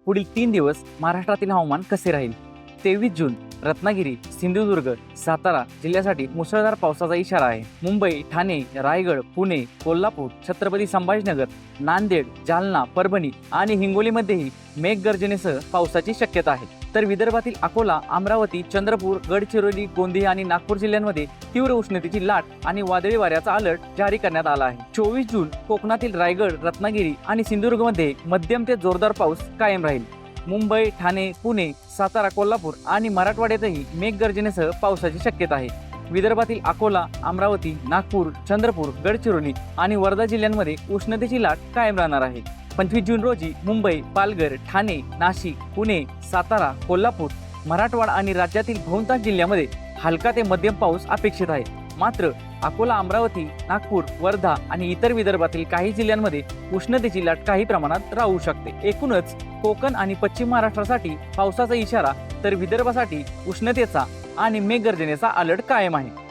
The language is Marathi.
पुढील 3 दिवस महाराष्ट्रातील हवामान कसे राहील? 23 जून रत्नागिरी, सिंधुदुर्ग, सातारा जिल्ह्यासाठी मुसळधार पावसाचा इशारा आहे. मुंबई, ठाणे, रायगड, पुणे, कोल्हापूर, छत्रपती संभाजीनगर, नांदेड, जालना, परभणी आणि हिंगोलीमध्येही मेघगर्जनेसह पावसाची शक्यता आहे. तर विदर्भातील अकोला, अमरावती, चंद्रपूर, गडचिरोली, गोंदिया आणि नागपूर जिल्ह्यांमध्ये तीव्र उष्णतेची लाट आणि वादळी वाऱ्याचा अलर्ट जारी करण्यात आला आहे. 24 जून कोकणातील रायगड, रत्नागिरी आणि सिंधुदुर्गमध्ये मध्यम ते जोरदार पाऊस कायम राहील. मुंबई, ठाणे, पुणे, सातारा, कोल्हापूर आणि मराठवाड्यातही मेघगर्जनेसह पावसाची शक्यता आहे. विदर्भातील अकोला, अमरावती, नागपूर, चंद्रपूर, गडचिरोली आणि वर्धा जिल्ह्यांमध्ये उष्णतेची लाट कायम राहणार आहे. 25 जून रोजी मुंबई, पालघर, ठाणे, नाशिक, पुणे, सातारा, कोल्हापूर, मराठवाडा आणि राज्यातील बहुतांश जिल्ह्यामध्ये हलका ते मध्यम पाऊस अपेक्षित आहे. मात्र अकोला, अमरावती, नागपूर, वर्धा आणि इतर विदर्भातील काही जिल्ह्यांमध्ये उष्णतेची लाट काही प्रमाणात राहू शकते. एकूणच कोकण आणि पश्चिम महाराष्ट्रासाठी पावसाचा इशारा तर विदर्भासाठी उष्णतेचा आणि मेघगर्जनेचा अलर्ट कायम आहे.